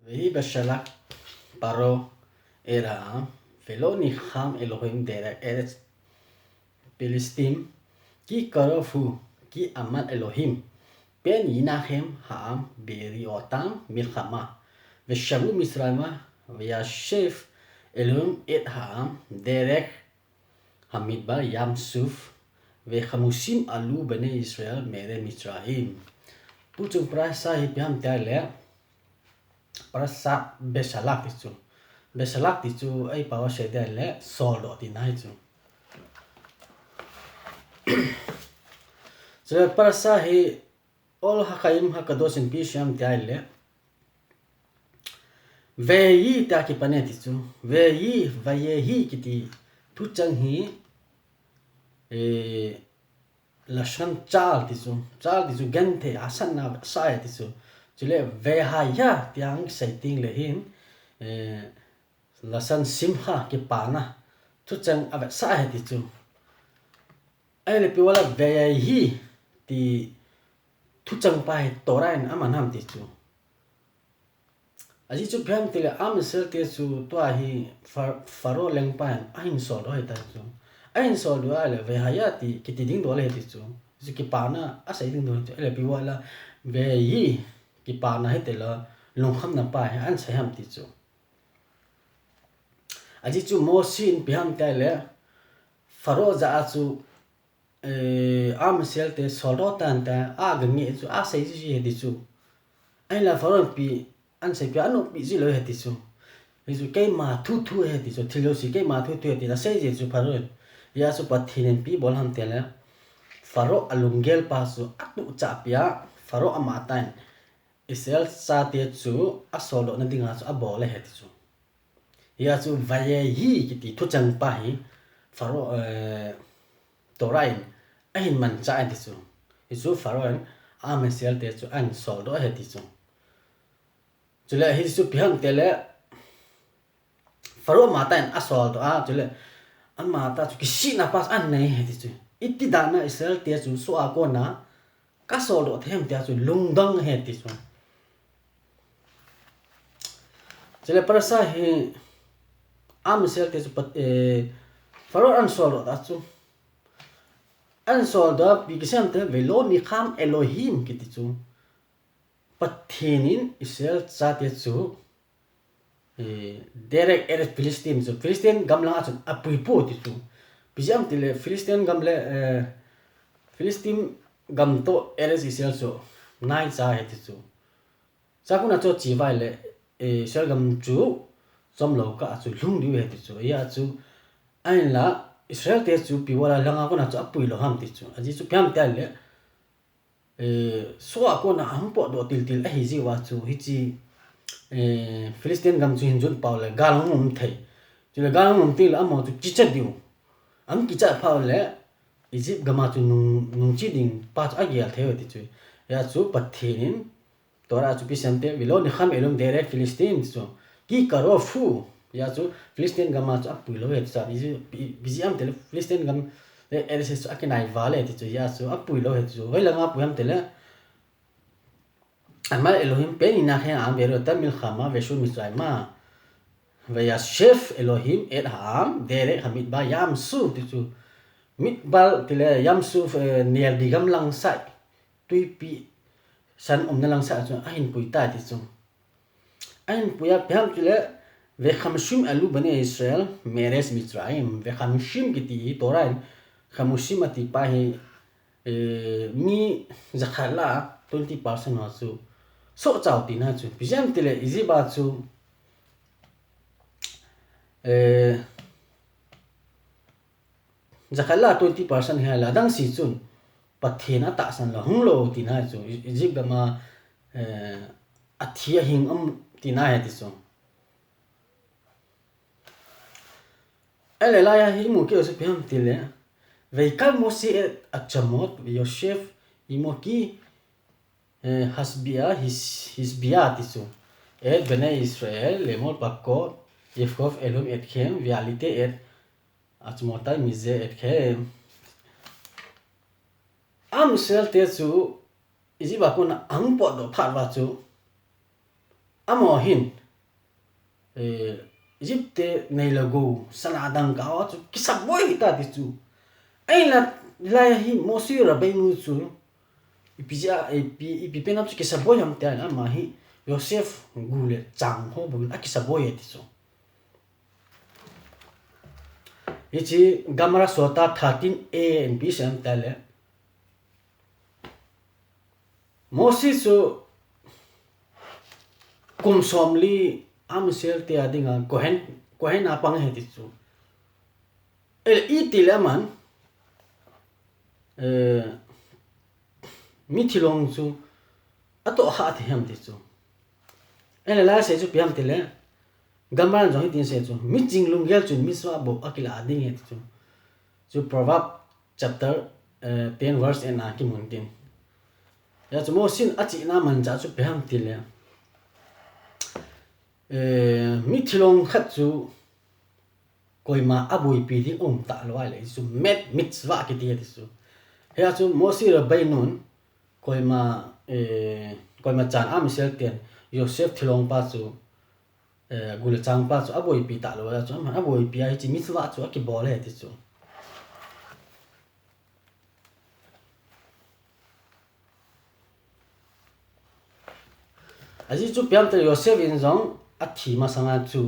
Vehi bashalak paro era velo nicham Elohim derek eretz Filistim ki karofu ki amal Elohim ben yinachem ha'am beriotam milchama ושבו מצרימה וישב אלוהים את העם דרך המדבר ים סוף וחמושים עלו בני ישראל מארץ מצרים. Pucung perasa hipiam tiale perasa besalak itu. Besalak itu ai pawa sedele soldo tinai itu. So perasa hi ol hakaim hakadosin pisiam tiale veyi taki panet itu. Veyi vayehi kiti pucang hi lashan chal tisu gente asan na saya tisu chile vehaya tiang saiting lehin lasan simha ki pana tuchang avat saya tisu ai le piwala vehi ti tuchang pai torain amanam tisu aji chu pham tile am sel tisu to hi faro lengpan ain so do ta chu ain so do ale vehaya ti kitiding do le tisu ki pana asai ding do ele piwala vehi ki pana hetela longkham na pa an sayam tisu aji chu mosin pham tile faro za chu am sel te soldo tan ta agngi chu asai ji tisu ai la faro pi an sai pi anu pi ji lo he tisu isu ke ma thu he tisu thilo si ke ma thu he ti la sai ji chu faro ya su pathinen pi bol ham tele faro alungel pa su atu chapia faro amatan isel sa te chu asolo na dinga chu abole he tisu ya chu vaye hi kiti thu chang pa hi faro torain ahin man cha tisu isu faro amsel te chu an sol do he tisu chule hi su phang tele faro matan asol to a chule an mata chu kisi na pas an nei he tisu itti dana isel te chu so a ko na ka sol do them te chu lungdang he tisu chule parasa hi amsel te chu faro an sol do ta chu an sol do bi kisam te velo ni kham Elohim kiti chu pathinin isel cha te chu derek eret Filistin chu Filistin gamla chu apui po ti chu bijam tile Filistin gamle Filistin gamto eret isel chu nai cha he ti chu sakuna cho chi vai le sel gam chu somlo ka chu lung diu he ti chu ya chu ain la Israel te chu piwala langa ko na chu apui lo ham ti chu aji chu pyam ta le so ko na ampo do til a hi ji wa chu hi chi Filistin gam chu hinjun paule galmum thei chule galmum til amo chu kicha diu am kicha paule Egypt gama chu nung chi ding pa cha ya theu ti chu ya chu pathinin tora chu pisamte vilo ni kham elum dere Filistin chu ki karo fu ya chu Filistin gama chu apui lo he cha biziam tele Filistin gam RSS chu akinai vale ti chu ya chu apui lo he chu hoila nga puam tele amal Elohim pen inakhe am berota milchama veshu misraima vayashef Elohim et ham dere hamid ba yam su ti chu mitbal tile yam su niel digam lang sai tui pi san na lang sa chu ain pui ta ti chu ain puya pham tile ve khamshim alu bani Israel meres mitzraim ve khamshim kiti torain khamshim ati pa hi mi zakhala 20% wa chu so chao ti na chu bijam tile izi ba chu zakhala 20% ha la dang si chun pathena ta san la hung lo ti na chu izi gama athia hing am ti na he ti chu ele la ya hi mu ke so pyam tile veikal mosi et achamot yosef imoki hasbia hisbia tisu et bene Israel lemol pakko Yefkov Elom etchem vialite et achmota mize etchem am sel te chu izi ba ko na ang po do phat wa chu amo hin Egypte nei lago sanadang ka chu kisaboi ta ti chu ai la hi mosi ra be nu chu ipija ipi pena chu kisaboi ham ta na ma hi Yosef gule chang ho bu a kisaboi ti chu ichi gamara sota 13a and b sam ta le mosi chu kum somli amsel te adinga kohen apang he ti chu itilaman mithilong chu ato ha the ham ti chu la se chu piam tile gamran jong tin se chu mi jinglung gel chu mi swa bo akila ading he chu chu proverb chapter 10 verse and akimun tin ya chu mo sin achi na man ja chu piam tile mithilong khat chu koima abui pi di ta loi le chu met mitzwa ki ti chu he chu mosi ra bainun koima chan am sel ten Yosef thilong pa chu gul chang pa chu abui pi ta loi chu ma abui pi ai chi mitzwa chu ki bol he ti chu aji chu piam te Yosef in zong athi ma sanga chu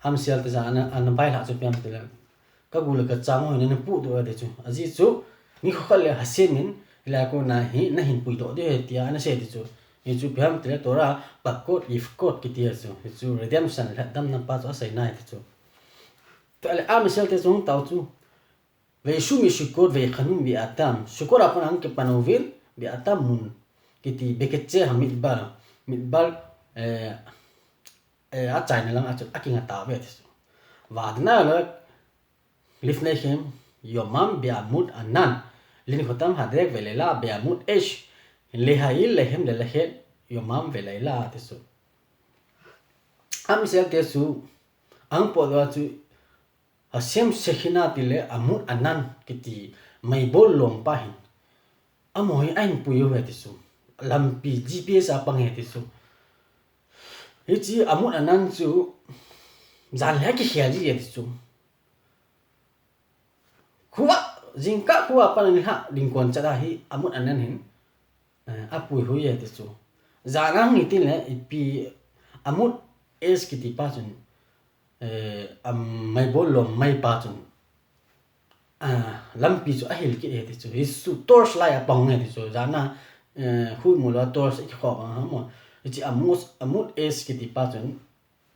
am sel te za an bai la chu piam te la ka gul ka chang ho ne pu do de chu aji chu ni khol le hasemin la ko na hin pui do de tia na se de chu ni chu piam te tora pakot if kot ki tia chu redemption la dam na pa chu sai nai chu to ale am sel te zong tau chu ve shu mi shukot ve khanum bi atam shukor apon ang ke panovil bi atam mun kiti beketche hamit bal a chai na lang a chu akinga ta ve chu wadna la lifnei hem yomam bi amut anan lin khotam hadrek velela bi amut esh lehail lehem le lehet yomam velela te chu am sel te chu ang po do chu asem sekhina tile amut anan kiti mai bol lom pa hin amoi ain puyo ve ti chu lampi gps apang he ti chu ichi amut anan chu zan le ki khia ji ye ti chu khuwa jingka khuwa pan ni ha dingkon cha da hi amut anan hin apui hu ye ti chu zanang ni tin le ipi amut es kiti pa chun mai bol lom mai pa chun lampi chu a hil ki he ti chu hi su torch lai apang he ti chu zana hui mu la torch ki kho ha mo ichi amut es kiti pa chun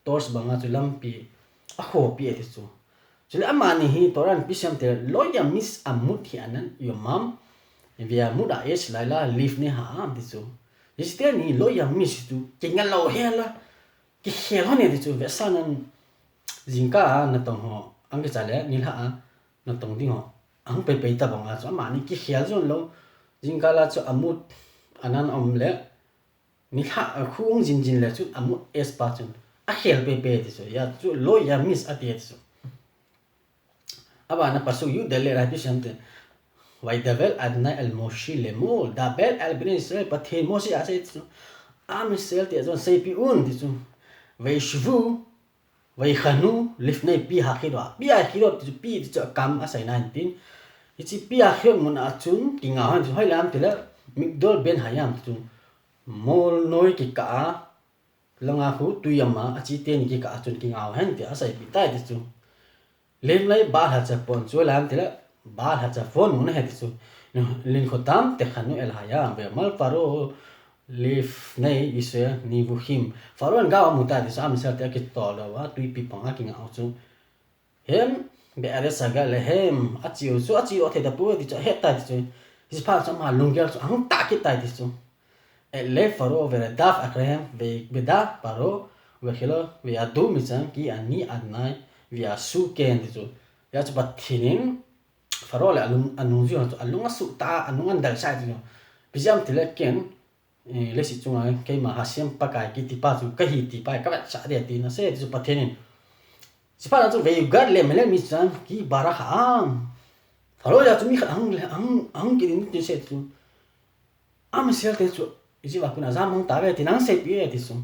torch banga chu lampi a kho pi he ti chu chule amani hi toran pisam te loya miss amut hi anan yo mam via muda es laila leaf ne ha am ti chu este ni loya miss tu kinga lo hela ki hel ne ti chu vesanan jingka na tong ho ang ke chale ni ha na tong ding ho ang pe pe ta banga chu amani ki hel zon lo jingka la chu amut anan om le ni ha khung jin le chu amut es pa chun a hel pe pe ti chu ya chu loya miss ati ti chu aba na pasu yu dele ra pi sante vai davel adna al moshi le mol dabel al bin israel pathe moshi ase tu am sel te zon sei pi un ti tu vai shvu vai khanu lifnei pi ha khidwa pi a khidwa ti pi ti kam asai nan tin ichi pi a khir mun a chun kinga han chu hai lam tela migdol ben hayam tu mol noi ki ka langa hu tuyama achi te ni ki ka chun kinga han ti asai pi tai ti chu len lai ba ha cha pon chu lam tela ba ha cha phone mun he ti chu lin khotam te khanu el hayam be mal paro lif nei ise ni vuhim faron ga mu ta ti sam sa te ki to la wa tui pi panga kinga au chu hem be are saga le hem achi o the da pu ti cha het ta ti chu is pa sa ma lungel chu ang ta ki ta ti chu le faro over daf akrem be da paro we khelo we adu mi chang ki ani adnai via su ken ti chu ya chu pathinin faro le anung ju chu alunga su ta anungan dal sai ti bijam tile ken le si chunga ke ma hasem pa kai ki ti pa chu ka hi ti pa ka cha de ti na se chu pathinin si pa chu ve gar le mele mi chang ki bara ham faro ya chu mi ang ki ni ti se chu am sel te chu iji wa kuna zamong ta ve ti nang se pi ti chu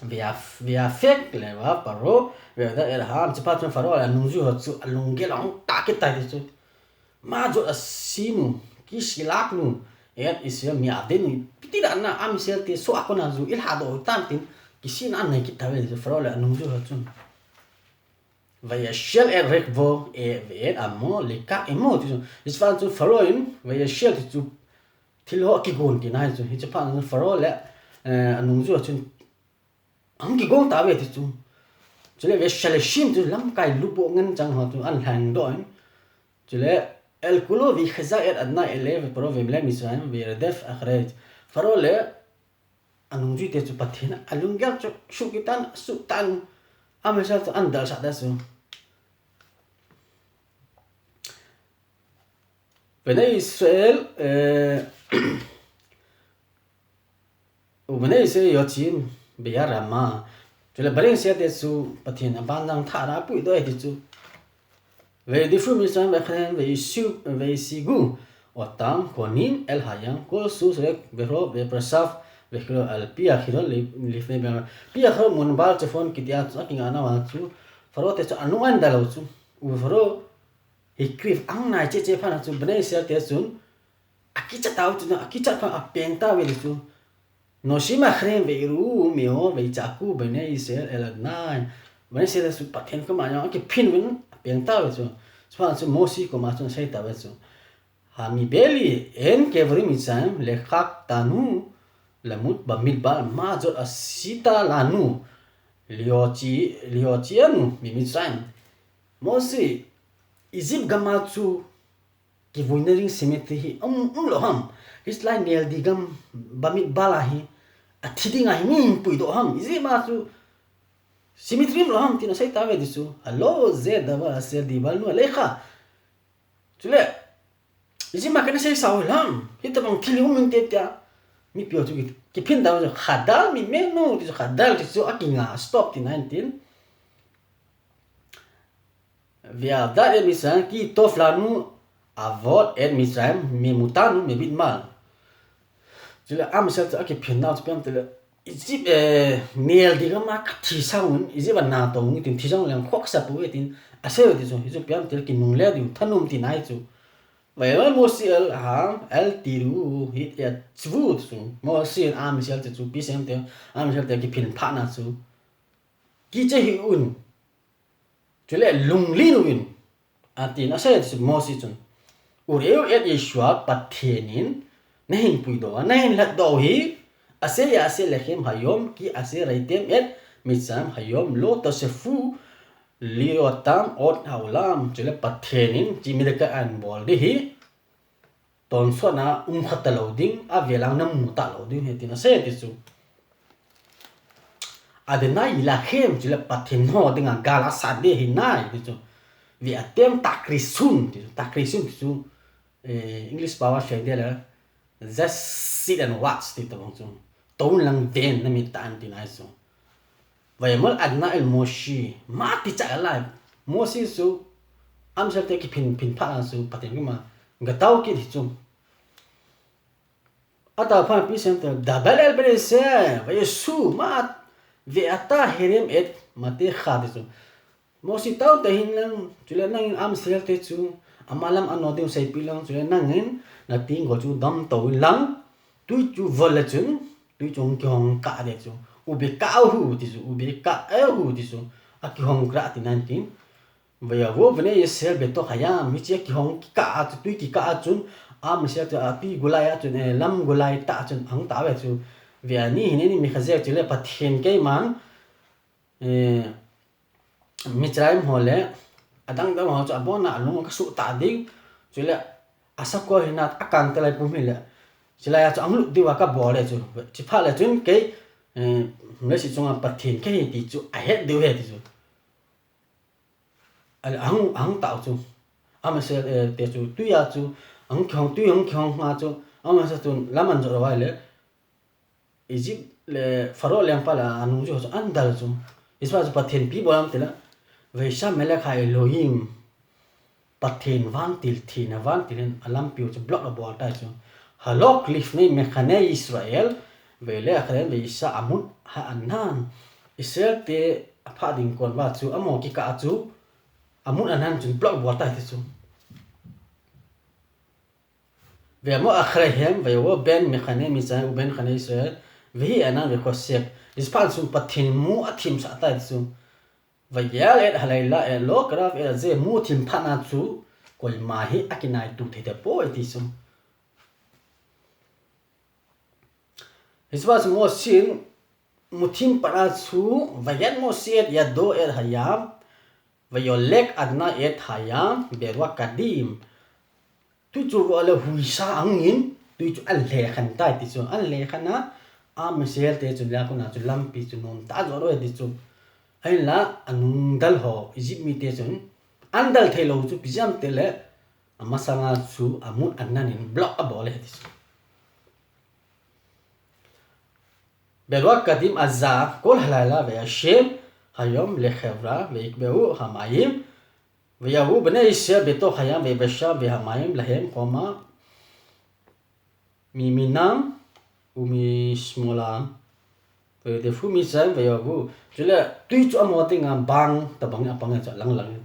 via fake le wa paro ve da el ham chipa chon faro la nungju ho chu alung ge long ta ke tai chu ma jo asinu ki silak nu et isya mi aden piti da na am sel te so akona zu il ha do tan tin ki sin an ne ki ta ve faro la nungju ho chu via shell et rekvo et amo le ka emo chu is fan chu faro in via shell chu thil ho ki gon ki nai chu hi chipa faro le nungju chu ang ki gong ta ve ti chu chule ve shale shim tu lam kai lu bo ngan chang ha tu an hang do chule el kulo vi khaza et adna ele ve pro ve mla misran ve redef akhraj faro le anung ji te chu pathina alung gam chu shukitan sultan amesal tu andal sa da su bene israel bene israel yo chim biar rama chule bareng sia te su pathin abandang thara pui do ti chu ve di fu mi san ve khan ve sigu otam konin el hayang ko su se ve ro ve prasaf ve kro al pia khiro le fe be pia kho mun bal che phone ki dia cha kinga na wa chu faro te chu anuan da lo chu u faro hikrif ang nai che pha na chu bane sia te sun aki cha tau chu aki cha pha apeng ta ve chu Noshima khren ve ru mio ve chaku bene isel el9 bene se su pathen ko ma ya ki phin win peng ta ve chu spa chu mosi ko ma chu sai ta ve chu ha mi beli en ke vri mi sam le khak tanu la mut ba mil ba ma jo asita lanu liochi anu mi sam mosi izib gama chu ki voinering symmetry lo ham is like nail digam bamit balahi athiding ai min pui do ham izi ma chu symmetry lo ham tina sai ta ve disu allo z da ba se di bal nu lekha chule izi ma kana sai saw lam hita bang thili um te ta mi pio chu ki phin da khadal mi menu disu khadal disu akinga stop ti 19 via da emisan ki toflanu avot et misraim mi mutanu mi bit mal chule am sa ta ki phin na chpem te izip nel diga ma thi saun izip na to ngi tin thi jong lang khok sa pu tin ase ti so izip pem te ki nung le di thanum ti nai chu vai mo si el ha el tiru hit ya chvu chu mo si am sel te chu pi sem te am sel te ki phin pha na chu ki che hi un chule lung li nu win atin ase ti mo si chu ureu et yeshua pathenin nahin puido nahin lat do hi ase ya ase lekhem hayom ki ase raitem et misam hayom lo to sefu liotam ot haulam chule pathenin chimidaka an bol di hi ton so na khat loading avelang na muta loading hetina se ti chu adena ila khem chule pathen ho dinga gala sade hi nai ti chu vi atem takrisun ti chu English power share dia lah just sit and watch ti tong chu ton lang den na mi tan ti nai so vai mal adna el moshi ma ti cha la moshi su am sa te ki phin pha su paten ma ga tau ki ti chu ata pha pi sem te double el bre se vai su ma ve ata herem et mate kha ti chu moshi tau te hin lang chule nang am sel te chu amalam anoding sai pilang chule nangin na ting go chu dam to lang tu chu vola chun tu chung kyong ka de chu ubi ka hu ti chu ubi ka hu ti chu a ki hong gra ti 19 vaya wo vne yesel be to khaya mi che ki hong ka tu ki ka chun am se ta pi gulai a chun lam gulai ta chun ang ta ve chu via ni ni mi khaze chule pathen ke man mi traim hole adang da ho cha bona lu ka su ta ding chule asa ko hina akan te lai pumi le chila ya cha anglu diwa ka bo le chu chi pha le chun ke me si chunga pathin ke ti chu a het de he ti chu al ang ta chu am se te chu tu ya chu ang khong ma chu am se tu laman jo wa le Egypt le faro le pa la anu jo an dal chu iswa pathin pi bolam te la Vaisha melekha Elohim pathin van til thina van tilin alam piu chu block abo ta chu halok lif nei mekhane Israel về lẽ khởi về sa amun ha anan Israel te apha ding kon wa chu amo ki ka chu amun anan chun block bol tai chu về mo akhrehem về wo ben me khane mi sa ben khane Israel ve anan ve ko sep ispan sun pathin mu athim sa tai chu và giá lệ halai la e lo graph e ze mu thim phana chu koi ma hi akinai tu the te po ti sum hiswas mo sin mu thim para chu và yan mo siet ya do e hayam và yo lek adna e hayam be wa kadim tu chu wala hui sa angin tu chu al le khan tai ti chu al le khana am sel te chu la ko na chu lam pi chu non ta zo ro ti chu hay là anh dal ho Egypt mi te chun an dal thelo chu pijam te le masanga chu amun annan in block abole dis belwa kadim azza kol halala ve shem hayom le khavra ve ikbeu hamayim ve yahu bne isya beto hayam ve basha ve hamayim lahem koma mi minam umi smola về để phú mi sáng về vụ chứ là tuy cho một tiếng bang tập bằng cho lăng lăng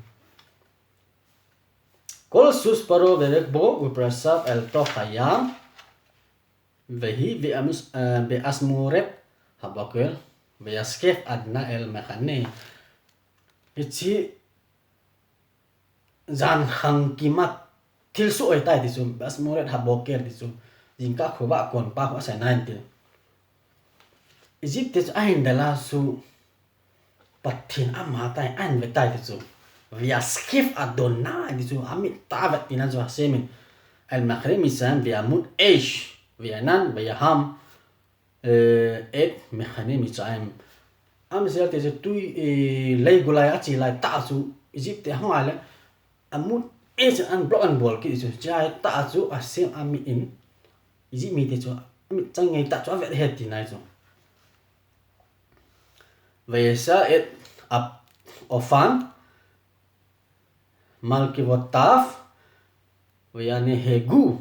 Colossus paro về bộ của prasap el to hayam về hi về amus về asmuret habakel về askef adna el mekane ichi zan khang kimat thil su oi tai ti sum asmuret habakel ti sum jingka khoba kon pa ko sai nan ti Egypt is ein da la su pathin ama tai an ve tai tu via skif adona di su amit tavat tina zo semin al maghrib misan via mut eish via nan via ham et mekhane misaim am zel te tu lei gulai achi lai ta su Egypt te hang ala amut eish an block an bol ki su jai ta su asem ami in Egypt mi te chu amit chang ngai ta chu ve het ti nai chu về sa et ap ofan malkivotaf về ane hegu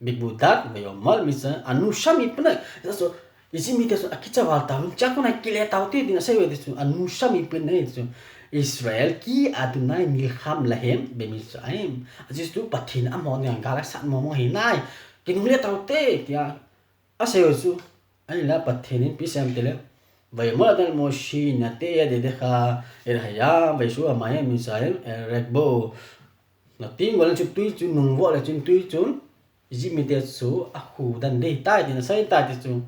bigbudat về mal misa anushami pna so izimi te so akicha walta cha kona kile tauti ding sai we disu anushami pna disu Israel ki adunai milham lahem be Misraim ajis tu pathin amon yang gala san mo hinai kinule tauti tia asai su ai la pathin pisam tele vậy mỗi lần một khi nhà tê để kha để haya vậy số mà em Israel Redbo là tiếng gọi là chụp tuy chụp nung vợ là chụp tuy chụp gì mình tiệt số khu đàn đây tai thì nó sai tai thì chụp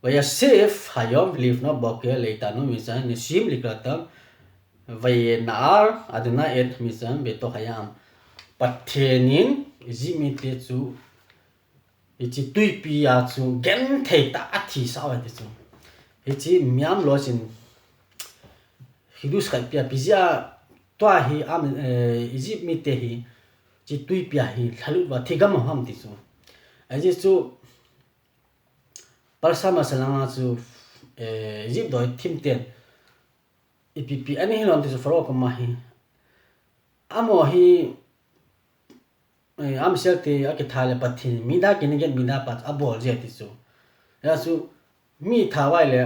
vậy là safe hayom live nó bọc cái lấy ta nó mình sẽ nó sim lịch là tâm vậy nar aduna et mình sẽ bị to hayam bắt thenin gì mình tiệt số 이치 뚜이비야 주 겐테 따티 싸워야 되죠. 이치 미암 로신 히두스카 비야 비자 또히 암 이집 밑에히 지 뚜이비야히 살루와 티감 함 되죠. 이제 주 발사마 살랑아 주 이집 도 팀텐 이피피 아니 hilonte faro kamahi amohi am selte ake thale pathin mida kinigen mida pat abol je tisu ya su mi thawai le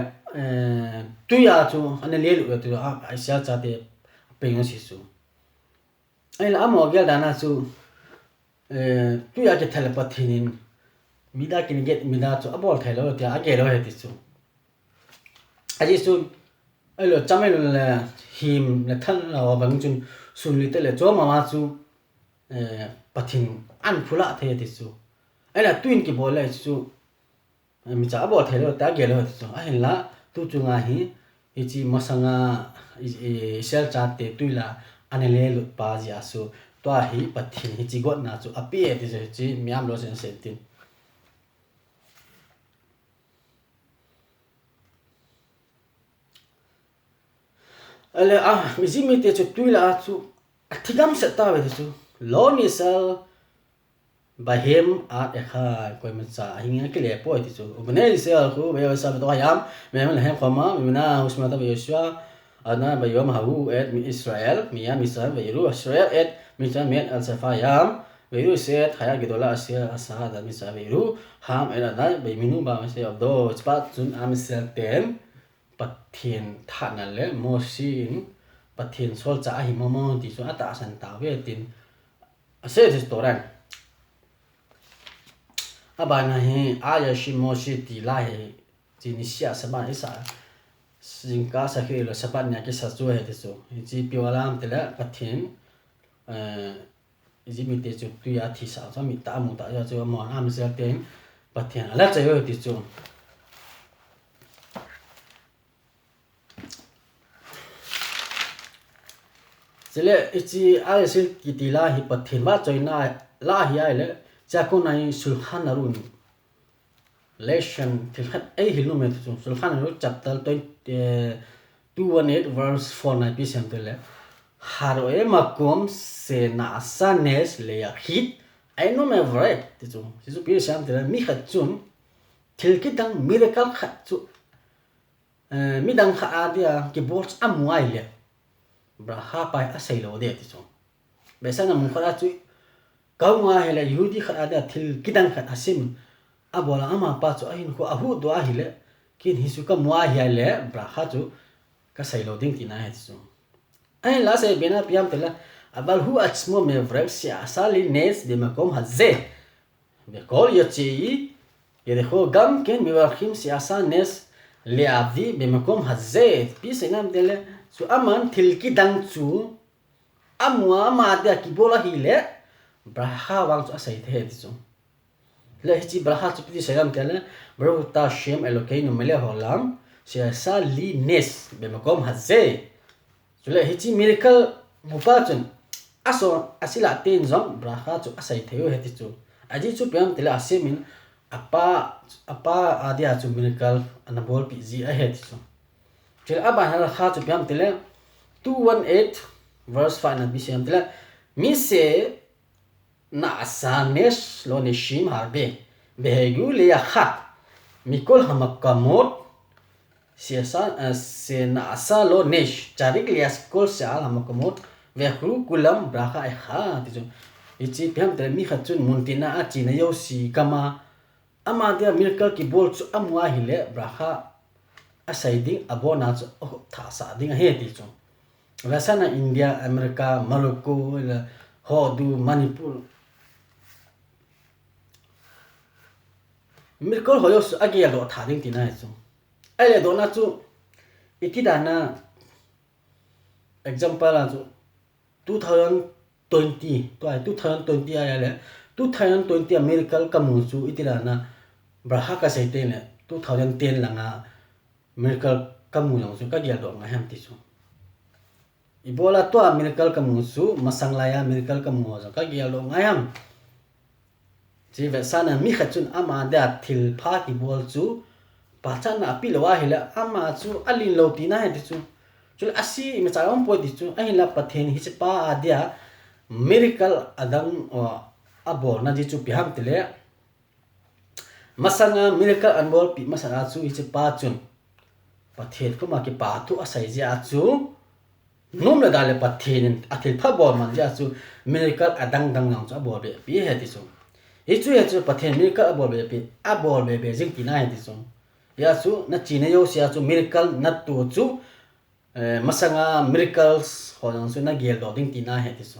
tuya chu ane le lu tu a sia cha te pengo si su ai la amo gel dana su tuya ke thale pathin mida kinigen mida chu abol thelo te age lo he tisu aji su ai lo chamel le him le than la bang chun sun li te le cho ma chu pathin an phula the tisu ai la twin ki bol le su mi cha bo the lo ta ge lo tisu ai la tu chunga hi ichi masanga sel cha te tuila anele lu pa ja su to hi pathin hi chi got na chu api e ti chi miam lo sen tin ale mi ji mi te chu tuila chu athigam se ta we tisu Loni sel bahem at ekha koi matsa hinga kile po ti chu ubne sel khu be sa to yam me me hem khoma me na usma ta yeshua ana ba yom hawu et mi Israel mi yam Israel be ru Israel et mi tan men al safa yam Veru se thaya gidola asia asa da mi sa veru ham era na be minu ba se of do spa chun am sel ten pathian thana le mo sin pathian sol cha hi mo ti so ata san ta ve tin ase restaurant abana he aya shi mo shi ti la he ji ni sia sa ba isa singka sa ke lo sa pa nya ke sa chu he te so ji pi wala am te la pathian ji mi te chu tu ya thi sa so mi ta mu ta ya chu mo am sel ten pathian ala cha yo ti chu Sele ichi ai sil kitila hi pathin ba choina la hi ai le cha ko nai sulhan arun lesson tilhat ai hilu me tu sulhan aru chapter 218 verse 4 na pi sem tele haro e makom se na sanes le ya hit ai no me vre tu su pi sem tele mi khat chun tilki dang miracle khat chu mi dang kha adia ki bols amuai le braha pai asai lo de ti so besana mun khara chu kaunga hele yudi khara da thil kidang khat asim abola ama pa chu ahin ko ahu do ahile kin hisu ka muah ya le braha chu ka sai lo ding ti na he so ai la se bena piam tela abal hu atsmo me vrek si asali nes de makom haze be kol yo chi ye de ho gam ken mi warkhim si asa nes le avi be makom haze pi senam dele so aman thilki dang chu amwa ma da ki bola hi le braha wang chu asai the ti chu le chi braha chu pi segam tele bro ta shem elokai no mele holam sia sa li nes be makom haze so le chi miracle mupa chun aso asila ten zong braha chu asai theo he ti chu aji chu piam tele asemin apa adia chu miracle anabol pi ji a he ti chu Jel aba hal kha chu piam tele 218 verse 5 na bisiam tele mi se na asanes lo ne shim harbe behegu le ya khat mikol hamakamot se na asa lo nesh charik lias kol sa hamakamot vehru kulam braka ai kha ti chu ichi piam tele mi khat chun muntina a chi na yo si kama ama dia miracle ki bol chu amwa hile braka asai ding abona chu tha sa ding he ti chu rasana India America Morocco Hodu Manipur miracle hoyo su agia lo tha ding ti na chu ai le do na chu ikidana example la chu 2020 to 2020 ai le 2020 miracle kamu chu itirana braha ka sai te ne 2010 langa miracle kamu yang su ka dia do nga ham ti su ibola to miracle kamu su masanglaya miracle kamu zo ka dia lo nga ham ji ve sana mi khachun ama da thil pha ki bol chu pachana apilwa hila ama chu alin lo ti na he ti chu chul asi me chaom po ti chu ai la pathen hi pa adia miracle adang abo na ji chu pi ham tile masanga miracle anbol pi masanga chu hi pa chun pathen ko ma ki pa thu asai ja chu nom la dale pathen athil pha bol man ja chu miracle adang dang nang chu abo be pi he ti chu hi chu pathen miracle abo be be jing ti na he ti chu ya chu na chi na yo sia chu miracle na tu chu masanga miracles hodang chu na gel do ding ti na he ti chu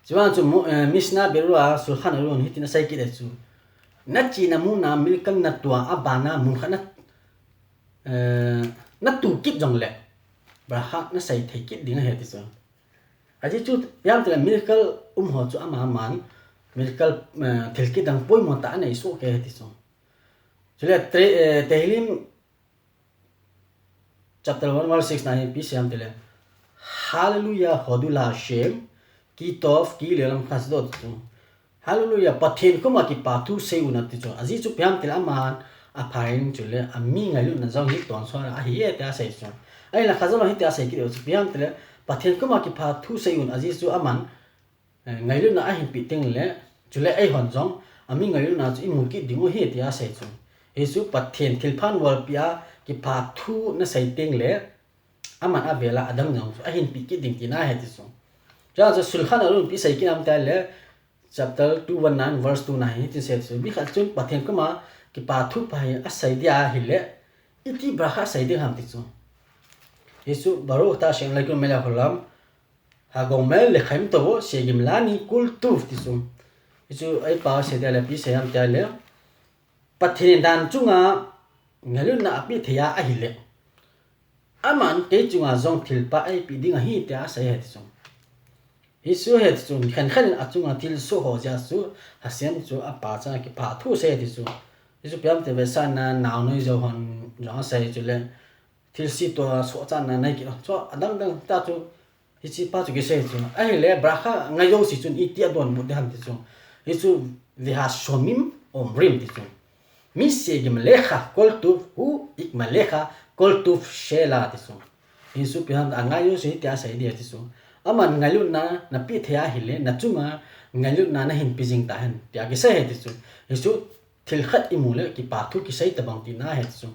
chuan chu misna berua sulhan ron hitina sai ki de chu na chi na mu na miracle na tua abana mun khana na tu kip jong le ba ha na sai thei kip ding he ti chu aji chu yam tla miracle ho chu ama man miracle thel ki dang poi mo ta nei so ke ti chu chule tehlim chapter 1:6 na pi siam tele hallelujah hodula shem ki tof ki lelam khas do chu hallelujah pathen ko ma ki pa thu se una ti chu aji chu piam tela man a phain chule ami ngai lu na jong hi ton so a hi ta sai chu ai la khazalo hi ta sai ki chu piam tele pathen ko ma ki pa thu se un aji chu aman ngai lu na a hi pi ting le chule ai hon jong ami ngai lu na chu imu ki dingo hi ta sai chu esu pathen thilphan wal pia ki pa thu na sai ting le aman a bela adang jong chu a hin pi ki ding ti na he ti chu cha cha sulhan arun pi sai kinam ta le chapter 219 verse 29 tin se chu bi kha chun pathen kama ki pa thu pa a sai dia hi le iti braha sai de ham ti chu yesu baro ta shen lai ku mela kholam ha gong mel le khaim to se gim lani kul tu ti chu yesu ai pa se dia le pi se ham ta le pathen dan chunga ngalu na pi thya a hi le aman te chunga zong thil pa ai pi ding hi ta sai he ti chu yesu he chu khan khan a chunga til so ho ja su ha sem chu a pa cha ki pa thu se ti chu yesu piam te ve san na naw noi zo hon ja sai chu le til si to so cha na nai ki cho adang dang ta chu hi chi pa chu ki se chu ai le braha ngai yo si chun i ti adon mu de han ti chu yesu vi ha shomim omrim ti chu mi se gem lecha kol tu hu ik ma lecha kol tu shela ti chu yesu piam ngai yo si ti a sai dia ti chu aman ngalu na pi thea hile na chunga ngalu na hin pijing ta hen tia ki sai he ti chu yesu thil khat imule ki pa thu ki sai ta bang ti na he chu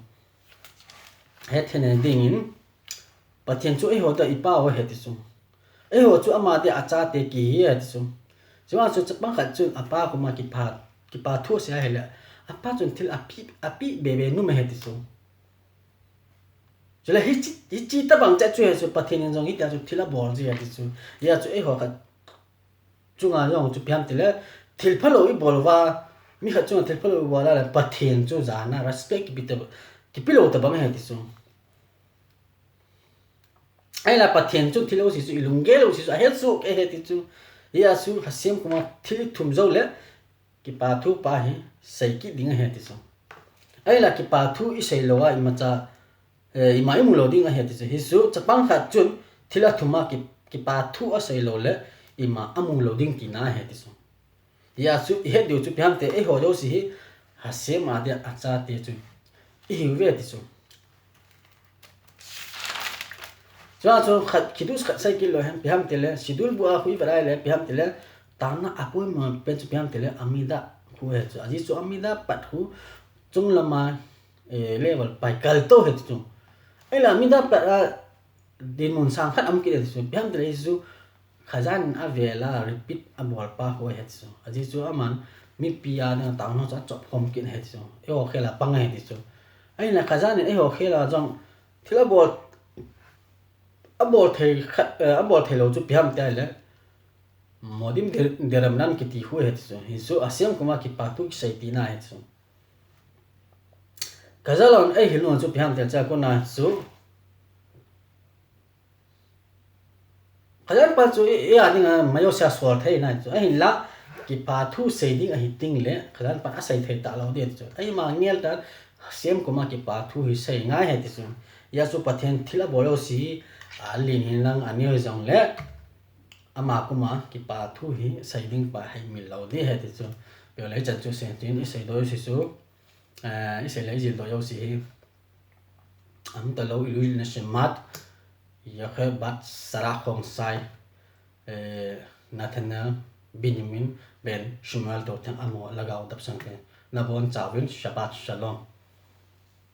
he thene ding in pathian chu e ho da ipa ho he ti chu e ho chu ama de acha te ki he ti chu chuwa chu chapang khat chu apa ko ma ki pa thu se hele apa chun thil api be nu me he ti chu chula hi chi ta bang cha chu he chu pathian jong i ta chu thila bor ji ti chu ya chu e ho kha chunga jong chu piam tile thil phalo i bolwa mi kha chunga thil phalo wala la pathian chu za na respect bi ta ki pilo ta bang he ti chu ai la pathian chu thilo si chu ilungelo si chu he chu ke he ti chu ya su hasem kuma thil thum zo le ki pa thu pa hi sai ki ding he ti chu ai la ki pa thu i sai lo wa i ma cha i mai mu lo ding a he ti chu hi su chapang kha chun thila thuma ki pa thu a sai lo le i ma amu lo ding ki na he ti chu ya su he diu chu piam te e ho lo si hi hasem ma de a cha te chu i hi ve ti chu cho khat kidus khat sai ki lo hem piam te le sidul bu a hui barai le piam te le ta na apoi ma pe chu piam te le amida hu he chu aji chu amida pat hu chung lama level pai kal to he chu ai la amida pat din mun sang khat am ki de chu piam te le chu khazan a vela repeat a bol pa ho he chu aji chu aman mi pia na ta no cha chop hom kin he chu e ho khela pang he ti chu ai na khazan e ho khela jong thila bol a bol thei lo chu piam ta le modim deram nan ki ti hu he chu hi so asiam kuma ki pa tu ki sai ti na he chu kazalon ai hilno chu piam ta cha ko na chu kazal pa chu e ani nga mayo sa swal thei na chu ai la ki pa thu sei ding a hi ting le kazal pa a sai thei ta lo de chu ai ma ngel ta asiam kuma ki pa thu hi sai nga he ti chu ya chu pathen thila bolo si alin hin lang ani ho jong le ama kuma ki pa thu hi sai ding pa hai mi lo de he ti chu pe le chan chu sen tin i sai do si su i sai le jil do yo si am ta lo ilu na shemat ya khe bat sara khong sai nathana binyamin ben shumal do thang amo lagaw tap sang ke na bon chawin shabbat shalom